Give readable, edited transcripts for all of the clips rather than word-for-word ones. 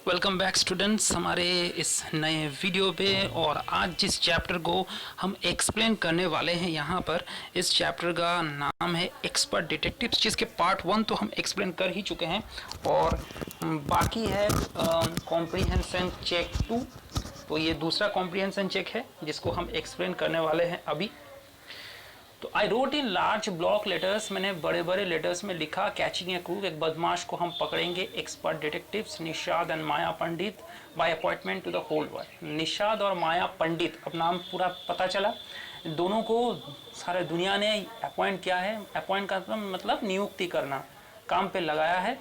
Welcome back students हमारे इस नए वीडियो पे। और आज जिस चैप्टर को हम एक्सप्लेन करने वाले हैं यहाँ पर, इस चैप्टर का नाम है एक्सपर्ट डिटेक्टिव्स, जिसके पार्ट 1 तो हम एक्सप्लेन कर ही चुके हैं और बाकी है कॉम्प्रीहेंशन चेक 2। तो ये दूसरा कॉम्प्रीहेंशन चेक है जिसको हम एक्सप्लेन करने वाले हैं अभी। तो I wrote in large block letters, मैंने बड़े बड़े लेटर्स में लिखा, कैचिंग ए क्रू, एक बदमाश को हम पकड़ेंगे, expert detectives Nishad and Maya Pandit by appointment to the whole world. Nishad और माया पंडित, अब नाम पूरा पता चला, दोनों को सारे दुनिया ने अपॉइंट किया है। अपॉइंट का मतलब नियुक्ति करना, काम पे लगाया है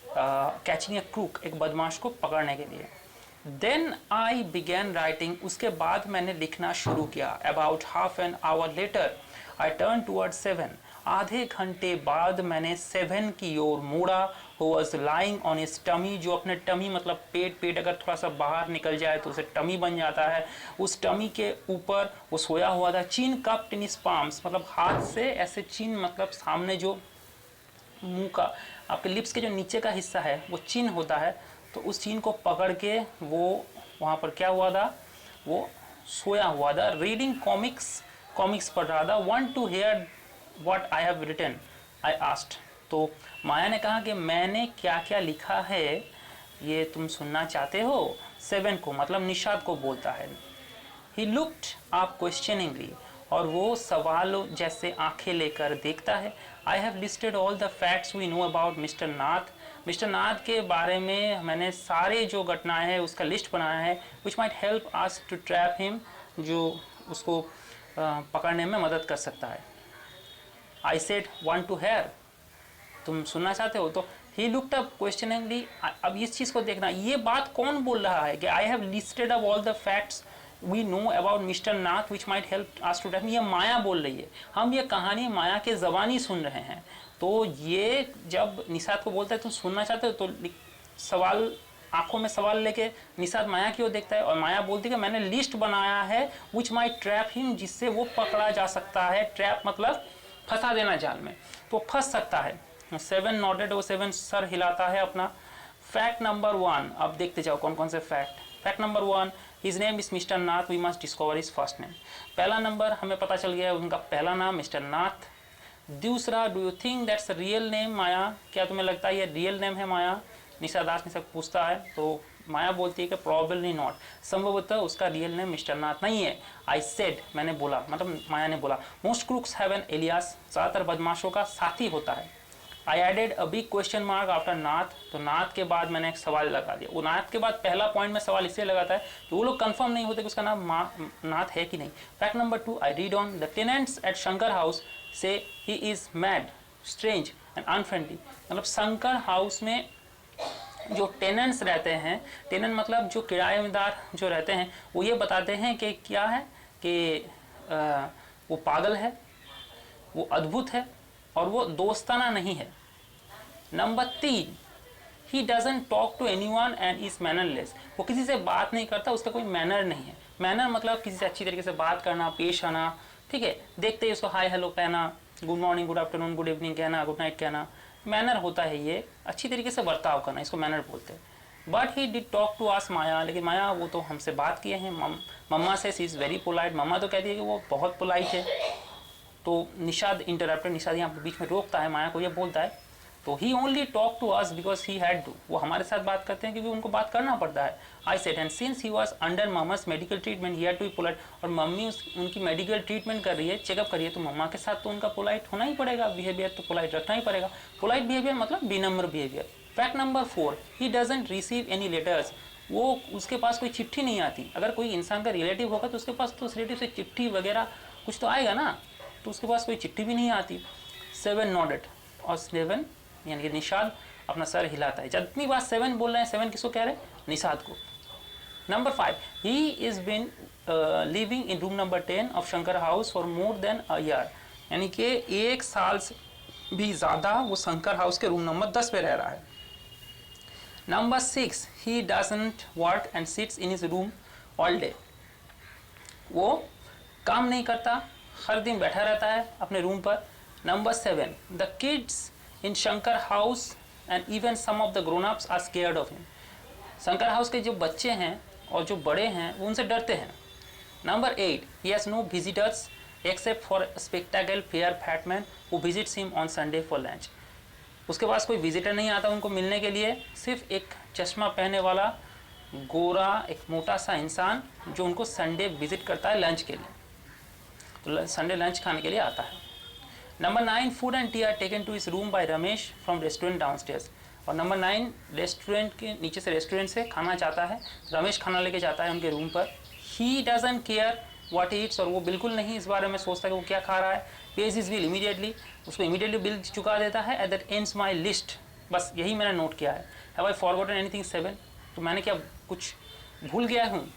कैचिंग ए क्रूक, एक बदमाश को पकड़ने के लिए। देन आई बिगैन राइटिंग, उसके बाद मैंने लिखना शुरू किया। About half an hour later I turn toward 7, आधे घंटे बाद मैंने 7 की ओर मुड़ा। Who was lying on his tummy, जो अपने टमी मतलब पेट अगर थोड़ा सा बाहर निकल जाए तो उसे टमी बन जाता है, उस टमी के ऊपर वो सोया हुआ था। चीन कप्ड इन हिज पाम्स, मतलब हाथ से ऐसे चीन, मतलब सामने जो मुंह का आपके लिप्स के जो नीचे का हिस्सा है वो चिन्ह होता है, तो उस चिन्ह को पकड़ के वो वहाँ पर क्या हुआ था, वो सोया हुआ था। रीडिंग कॉमिक्स पढ़ रहा था। Want to hear what I have written, I asked. तो माया ने कहा कि मैंने क्या क्या लिखा है ये तुम सुनना चाहते हो। 7 को मतलब निषाद को बोलता है। ही लुक्ड अप क्वेश्चनिंगली, और वो सवाल जैसे आंखें लेकर देखता है। I have listed all the facts we know about mister Nath, mister Nath के बारे में मैंने सारे जो घटनाएं हैं उसका लिस्ट बनाया है। Which might help us to trap him, जो उसको पकड़ने में मदद कर सकता है। I said want to hear, तुम सुनना चाहते हो। तो ही लुक्ड अप क्वेश्चनिंगली। अब इस चीज़ को देखना, ये बात कौन बोल रहा है कि I have listed up all the facts we know about mister Nath which might help us to trap, ये माया बोल रही है। हम ये कहानी माया के ज़बानी सुन रहे हैं। तो ये जब निषाद को बोलता है तुम सुनना चाहते हो, तो सवाल आंखों में सवाल लेके निषाद माया की ओर देखता है, और माया बोलती है कि मैंने लिस्ट बनाया है विच माइट ट्रैप हिम, जिससे वो पकड़ा जा सकता है। ट्रैप मतलब फंसा देना जाल में, तो फंस सकता है। 7 नॉटेड, वो 7 सर हिलाता है अपना। फैक्ट नंबर 1, अब देखते जाओ कौन कौन से fact. Fact number 1, his name is mister Nath, we must discover his first name. पहला नंबर हमें पता चल गया उनका पहला नाम मिस्टर नाथ। दूसरा, do you think that's real name Maya, क्या तुम्हें लगता है ये रियल नेम है माया, निषाद से पूछता है। तो माया बोलती है कि प्रोबेबली नॉट, संभवतः उसका रियल नेम मिस्टर नाथ नहीं है। आई सेड, मैंने बोला, मतलब माया ने बोला, most crooks have an alias, ज़्यादातर बदमाशों का साथी होता है। I added a big question mark after Nath, तो नाथ के बाद मैंने एक सवाल लगा दिया। वो नाथ के बाद पहला पॉइंट में सवाल इसलिए लगाता है कि वो लोग कंफर्म नहीं होते कि उसका नाम नाथ है कि नहीं। Fact number 2, I read on the tenants at Shankar house से he is mad, strange and unfriendly, मतलब शंकर हाउस में जो टेनेंट्स रहते हैं, टेनेंट मतलब जो किराएदार जो रहते हैं, वो ये बताते हैं कि क्या है कि वो पागल है, वो अद्भुत है और वो दोस्ताना नहीं है। Number 3, he doesn't talk to anyone and is mannerless, वो किसी से बात नहीं करता, उसका कोई मैनर नहीं है। मैनर मतलब किसी से अच्छी तरीके से बात करना, पेश आना, ठीक है, देखते ही उसको हाय हेलो कहना, good morning, good afternoon, good evening कहना, गुड नाइट कहना, मैनर होता है ये, अच्छी तरीके से बर्ताव करना, इसको मैनर बोलते हैं। But he did talk to us Maya, लेकिन माया वो तो हमसे बात किए हैं। मम्मा से सी इज़ वेरी पोलाइट, मम्मा तो कहती है कि वो बहुत पोलाइट है। तो निषाद इंटरप्टर, निषाद यहाँ पर बीच में रोकता है माया को, ये बोलता है तो he only talk to us because he had to, वो हमारे साथ बात करते हैं क्योंकि उनको बात करना पड़ता है। I said and since he was under mamma's medical treatment he had to be polite, और मम्मी उनकी मेडिकल ट्रीटमेंट कर रही है, चेकअप कर रही है, तो मम्मा के साथ तो उनका पोलाइट होना ही पड़ेगा, बिहेवियर तो पोलाइट रखना ही पड़ेगा। पोलाइट बिहेवियर मतलब विनम्र behaviour. Fact number 4, he doesn't receive any letters, वो उसके पास कोई चिट्ठी नहीं आती। अगर कोई इंसान का रिलेटिव होगा तो उसके पास तो उस रिलेटिव से चिट्ठी वगैरह कुछ तो आएगा ना, तो उसके पास कोई चिट्ठी भी नहीं आती। 7 नॉडेड, और 7 यानी कि निषाद अपना सर हिलाता है। जितनी बात 7 बोल रहे हैं, 7 किसको कह रहे हैं, निषाद को। Number 5, he is been living in room number 10 of Shankar house for more than a year, यानी कि 1 साल से भी ज़्यादा वो शंकर हाउस के रूम नंबर 10 पे रह रहा है। Number 6, he doesn't work and sits in his room all day, वो काम नहीं करता, हर दिन बैठा रहता है अपने रूम पर। Number 7, the kids in Shankar house and even some of the grown ups are scared of him, Shankar house के जो बच्चे हैं और जो बड़े हैं वो उनसे डरते हैं। Number 8, he has no visitors except for a spectacle fair fat man who visits him on Sunday for lunch। उसके पास कोई विजिटर नहीं आता उनको मिलने के लिए, सिर्फ एक चश्मा पहने वाला गोरा एक मोटा सा इंसान जो उनको संडे विजिट करता है लंच के लिए, तो संडे लंच खाने के लिए आता है। Number 9, food and tea are taken to his room by Ramesh from restaurant downstairs. और नंबर 9, रेस्टोरेंट के नीचे से रेस्टोरेंट से खाना चाहता है, रमेश खाना लेके जाता है उनके रूम पर। He doesn't care what he eats, और वो बिल्कुल नहीं इस बारे में सोचता कि वो क्या खा रहा है। पेज इज बिल इमीडिएटली, उसको इमीडिएटली बिल चुका देता है। At that ends my list, बस यही मैंने नोट किया है। हैव आई फॉरगॉटन एनीथिंग 7, तो मैंने क्या कुछ भूल गया हूँ,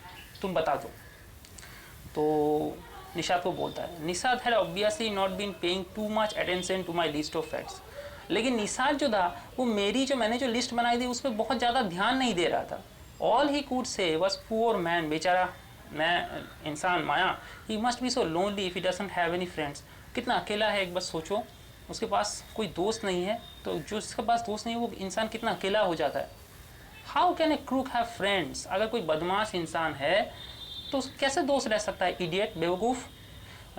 तुम बता दो। तो निषाद को बोलता है, Nishad had obviously not been paying too much attention to my list of facts. लेकिन निषाद जो था वो मेरी जो मैंने जो लिस्ट बनाई थी उस पर बहुत ज़्यादा ध्यान नहीं दे रहा था। All he could say was poor man, बेचारा मैं इंसान Maya, he must be so lonely if he doesn't have any friends. कितना अकेला है, एक बार सोचो, उसके पास कोई दोस्त नहीं है, तो जो जिसके पास दोस्त नहीं है वो इंसान कितना अकेला हो जाता है। How can a crook have friends, अगर कोई बदमाश इंसान है तो कैसे दोस्त रह सकता है। इडियट, बेवकूफ़।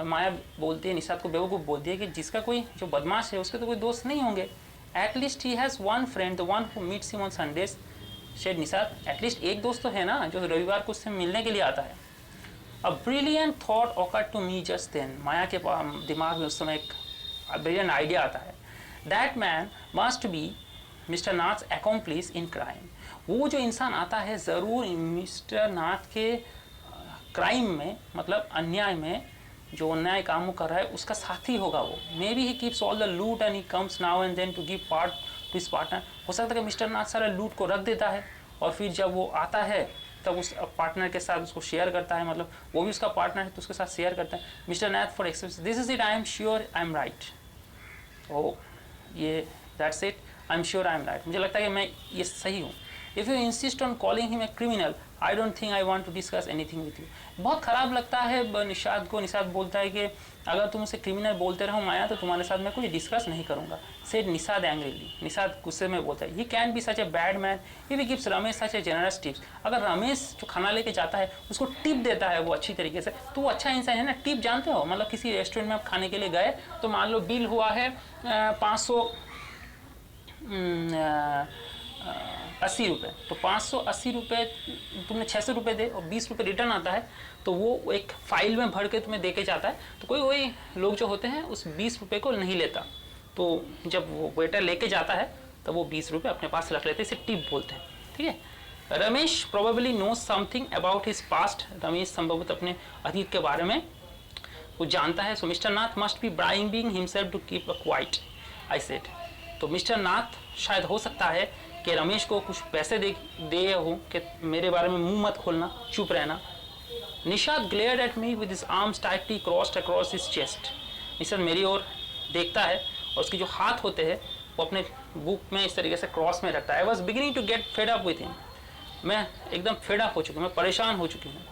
माया बोलती है, निषाद को बेवकूफ़ बोलती है कि जिसका कोई जो बदमाश है उसके तो कोई दोस्त नहीं होंगे। At least he has one friend, the one who meets him on Sundays. Said Nishad, at least एक दोस्त तो है ना जो रविवार को उससे मिलने के लिए आता है। A brilliant thought occurred to me just then, Maya के दिमाग में उस समय एक ब्रिलियंट आइडिया आता है। That man must be mister Nath's accomplish in crime. वो जो इंसान आता है ज़रूर मिस्टर नाथ के क्राइम में, मतलब अन्याय में, जो अन्याय काम कर रहा है उसका साथी होगा वो। Maybe he keeps all the loot and he comes now and then to give part to his partner. हो सकता है कि मिस्टर नाथ सारा लूट को रख देता है और फिर जब वो आता है तब उस पार्टनर के साथ उसको शेयर करता है, मतलब वो भी उसका पार्टनर है तो उसके साथ शेयर करता है। Mister Nath for except this is it, I am sure I am right. Oh yeah that's it, I am sure I am right, मुझे लगता है कि मैं ये सही हूँ। If you insist on calling him a criminal I don't think I want to discuss anything with you. बहुत ख़राब लगता है निषाद को। निषाद बोलता है कि अगर तुम उसे क्रिमिनल बोलते रहो माया तो तुम्हारे साथ मैं कुछ डिस्कस नहीं करूँगा। सेड निषाद एंग्रीली, निषाद गुस्से में बोलता है, he can be such a bad man if he gives Ramesh such A generous tips. अगर रमेश जो खाना लेके जाता है उसको टिप देता है वो अच्छी तरीके से, तो वो अच्छा इंसान है ना। टिप जानते हो, मतलब किसी रेस्टोरेंट में आप खाने के लिए गए तो मान लो बिल हुआ है 580 रुपये, तो 580 रुपये तुमने 600 रुपये दे और 20 रुपये रिटर्न आता है, तो वो एक फाइल में भर के तुम्हें दे के जाता है। तो कोई वही लोग जो होते हैं उस 20 रुपये को नहीं लेता, तो जब वो वेटर लेके जाता है तो वो 20 रुपये अपने पास रख लेते हैं, इसे टिप बोलते हैं। ठीक है। Ramesh probably knows something about his past, Ramesh संभवतः अपने अतीत के बारे में वो जानता है। So mister Nath must be bribing himself to keep a quiet, I said. तो मिस्टर नाथ शायद हो सकता है कि रमेश को कुछ पैसे दे हो कि मेरे बारे में मुंह मत खोलना, चुप रहना। Nishad glared at me with his arms tightly crossed across his chest. Nishad मेरी ओर देखता है और उसके जो हाथ होते हैं वो अपने बुक में इस तरीके से क्रॉस में रखता है। I was beginning to get fed up with him, मैं एकदम फेड अप हो चुकी हूँ, मैं परेशान हो चुकी हूँ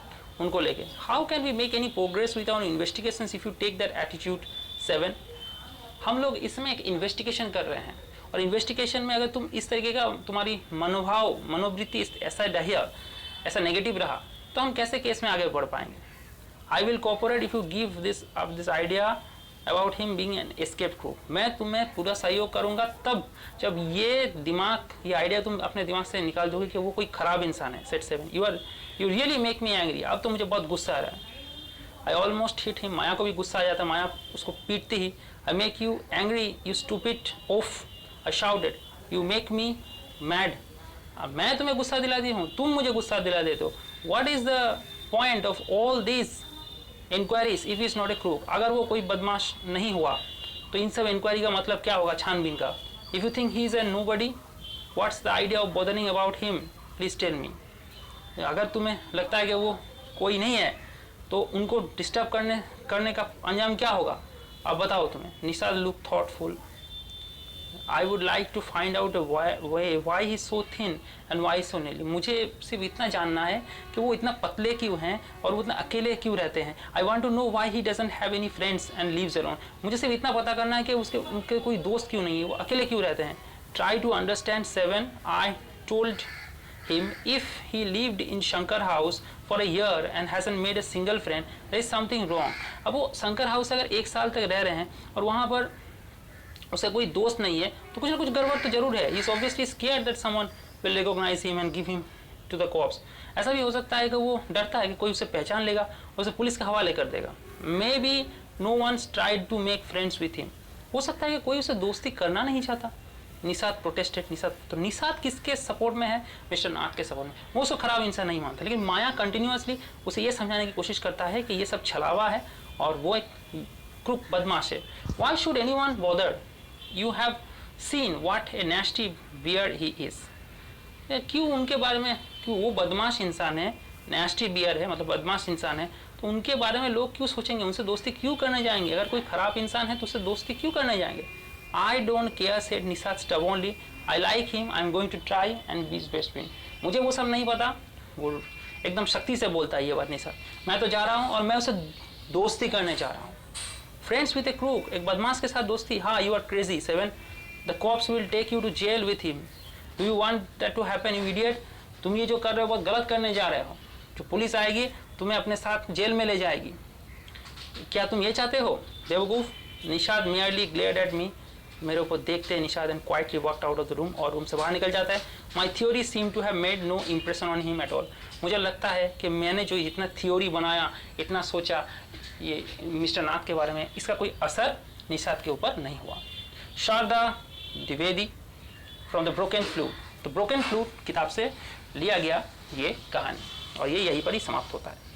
उनको लेके। How can we make any progress with our investigation if you take that attitude 7। हम लोग इसमें एक इन्वेस्टिगेशन कर रहे हैं और इन्वेस्टिगेशन में अगर तुम इस तरीके का तुम्हारी मनोवृत्ति ऐसा रहा, ऐसा नेगेटिव रहा, तो हम कैसे केस में आगे बढ़ पाएंगे। I will cooperate if you give this idea about him being an escape crew. मैं तुम्हें पूरा सहयोग करूंगा तब जब ये आइडिया तुम अपने दिमाग से निकाल दोगे कि वो कोई खराब इंसान है। Set 7, you really make me angry. अब तो मुझे बहुत गुस्सा आ रहा है। I almost hit him, Maya को भी गुस्सा आ जाता, माया उसको पीटती ही। I make you angry you stupid oaf, I shouted, you make me mad. अब मैं तुम्हें गुस्सा दिला दी हूँ, तुम मुझे गुस्सा दिला देते हो। What is the point of all these inquiries if he is not a crook? अगर वो कोई बदमाश नहीं हुआ तो इन सब इंक्वायरी का मतलब क्या होगा, छानबीन का। If you think he is a nobody, what's the idea of bothering about him? Please tell me. अगर तुम्हें लगता है कि वो कोई नहीं है तो उनको डिस्टर्ब करने का अंजाम क्या होगा, अब बताओ तुम्हें। Nishad look thoughtful. I would like to find out why he is so thin and why he is so lonely. मुझे सिर्फ इतना जानना है कि वो इतना पतले क्यों हैं और वो इतना अकेले क्यों रहते हैं। I want to know why he doesn't have any friends and lives alone. मुझे सिर्फ इतना पता करना है कि उनके कोई दोस्त क्यों नहीं है, वो अकेले क्यों रहते हैं। Try to understand 7. I told him if he lived in Shankar house for a year and hasn't made a single friend, there is something wrong. अब वो शंकर हाउस अगर 1 साल तक रह रहे हैं और वहाँ पर उसे कोई दोस्त नहीं है तो कुछ ना कुछ गड़बड़ तो जरूर है. He is obviously scared that someone will recognize him and give him to the cops. ऐसा भी हो सकता है कि वो डरता है कि कोई उसे पहचान लेगा और उसे पुलिस के हवाले कर देगा. Maybe no one's tried to make friends with him. हो सकता है कि कोई उसे दोस्ती करना नहीं चाहता. निषाद प्रोटेस्टेड. निषाद तो निषाद किसके सपोर्ट में है? मिस्टर नाथ के सपोर्ट में. वो उसको खराब इंसान नहीं मानता, लेकिन माया कंटिन्यूअसली उसे ये समझाने की कोशिश करता है कि ये सब छलावा है और वो एक क्रूक बदमाश है. Why should anyone bother? You have seen what a nasty bear he is. क्यों उनके बारे में, क्यों वो बदमाश इंसान है, nasty bear है मतलब बदमाश इंसान है, तो उनके बारे में लोग क्यों सोचेंगे, उनसे दोस्ती क्यों करने जाएंगे? अगर कोई खराब इंसान है तो उससे दोस्ती क्यों करने जाएंगे? I don't care, said Nishad stubbornly. I like him. I'm going to try and be his best friend. मुझे वो सब नहीं पता. वो एकदम शक्ति से बोलता है ये बात निषाद. मैं तो जा रहा हूँ और मैं उसे दोस्ती करने जा रहा हूँ. Friends with a crook, एक बदमाश के साथ दोस्ती. हाँ, you are crazy, Seven. The cops will take you to jail with him. Do you want that to happen, you idiot? तुम ये जो कर रहे हो बहुत गलत करने जा रहे हो. जो पुलिस आएगी तुम्हें अपने साथ जेल में ले जाएगी. क्या तुम ये चाहते हो बेवकूफ? Nishad merely glared at me. मेरे ऊपर देखते हैं Nishad and quietly walked out of the room और रूम से बाहर निकल जाता है. My theory seem to have made no impression on him at all. मुझे लगता है कि मैंने जो इतना थ्योरी बनाया, इतना सोचा ये मिस्टर नाथ के बारे में, इसका कोई असर निषाद के ऊपर नहीं हुआ. Sharda Dwivedi from the broken flute. The broken flute किताब से लिया गया ये कहानी और ये यहीं पर ही समाप्त होता है.